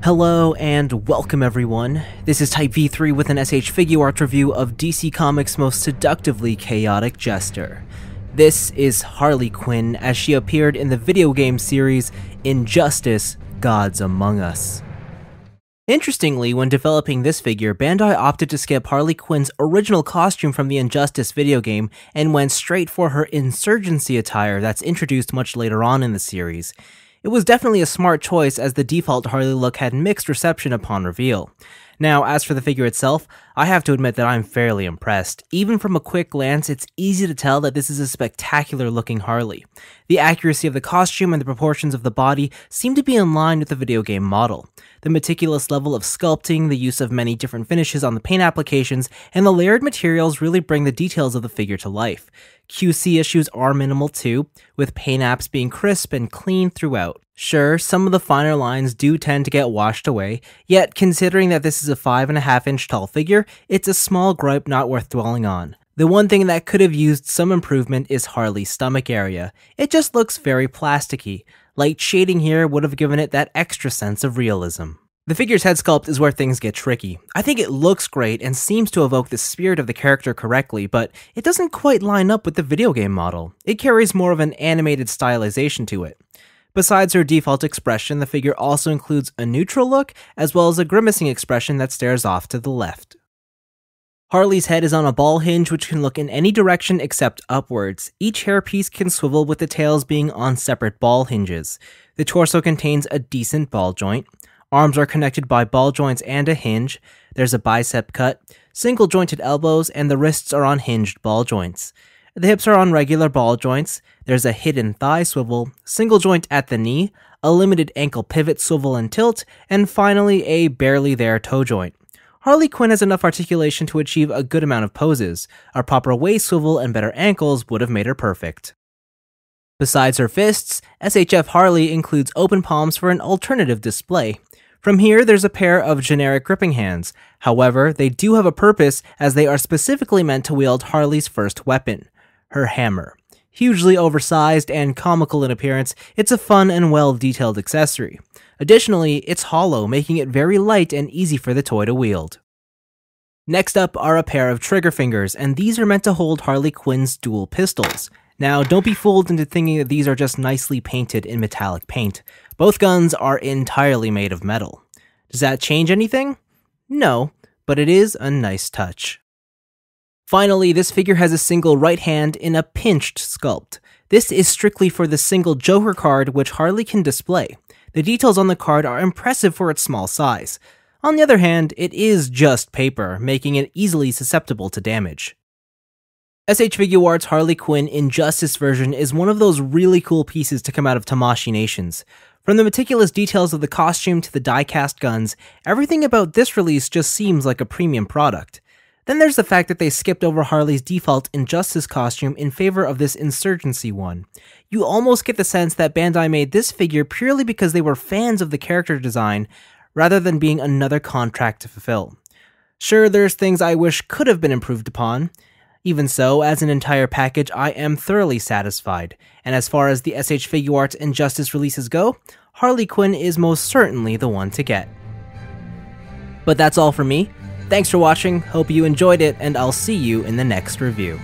Hello and welcome everyone. This is Type V3 with an SH Figuarts review of DC Comics' most seductively chaotic jester. This is Harley Quinn as she appeared in the video game series Injustice: Gods Among Us. Interestingly, when developing this figure, Bandai opted to skip Harley Quinn's original costume from the Injustice video game and went straight for her insurgency attire that's introduced much later on in the series. It was definitely a smart choice as the default Harley look had mixed reception upon reveal. Now, as for the figure itself, I have to admit that I'm fairly impressed. Even from a quick glance, it's easy to tell that this is a spectacular looking Harley. The accuracy of the costume and the proportions of the body seem to be in line with the video game model. The meticulous level of sculpting, the use of many different finishes on the paint applications, and the layered materials really bring the details of the figure to life. QC issues are minimal too, with paint apps being crisp and clean throughout. Sure, some of the finer lines do tend to get washed away, yet considering that this is a 5.5 inch tall figure, it's a small gripe not worth dwelling on. The one thing that could have used some improvement is Harley's stomach area. It just looks very plasticky. Light shading here would have given it that extra sense of realism. The figure's head sculpt is where things get tricky. I think it looks great and seems to evoke the spirit of the character correctly, but it doesn't quite line up with the video game model. It carries more of an animated stylization to it. Besides her default expression, the figure also includes a neutral look, as well as a grimacing expression that stares off to the left. Harley's head is on a ball hinge which can look in any direction except upwards. Each hairpiece can swivel with the tails being on separate ball hinges. The torso contains a decent ball joint. Arms are connected by ball joints and a hinge. There's a bicep cut, single jointed elbows, and the wrists are on hinged ball joints. The hips are on regular ball joints. There's a hidden thigh swivel, single joint at the knee, a limited ankle pivot swivel and tilt, and finally a barely there toe joint. Harley Quinn has enough articulation to achieve a good amount of poses. A proper waist swivel and better ankles would have made her perfect. Besides her fists, SHF Harley includes open palms for an alternative display. From here, there's a pair of generic gripping hands. However, they do have a purpose as they are specifically meant to wield Harley's first weapon, her hammer. Hugely oversized and comical in appearance, it's a fun and well-detailed accessory. Additionally, it's hollow, making it very light and easy for the toy to wield. Next up are a pair of trigger fingers, and these are meant to hold Harley Quinn's dual pistols. Now, don't be fooled into thinking that these are just nicely painted in metallic paint. Both guns are entirely made of metal. Does that change anything? No, but it is a nice touch. Finally, this figure has a single right hand in a pinched sculpt. This is strictly for the single Joker card which Harley can display. The details on the card are impressive for its small size. On the other hand, it is just paper, making it easily susceptible to damage. SH Figuarts' Harley Quinn Injustice version is one of those really cool pieces to come out of Tamashii Nations. From the meticulous details of the costume to the die-cast guns, everything about this release just seems like a premium product. Then there's the fact that they skipped over Harley's default Injustice costume in favor of this Insurgency one. You almost get the sense that Bandai made this figure purely because they were fans of the character design, rather than being another contract to fulfill. Sure, there's things I wish could have been improved upon. Even so, as an entire package, I am thoroughly satisfied, and as far as the SH Figuarts Injustice releases go, Harley Quinn is most certainly the one to get. But that's all for me. Thanks for watching, hope you enjoyed it, and I'll see you in the next review.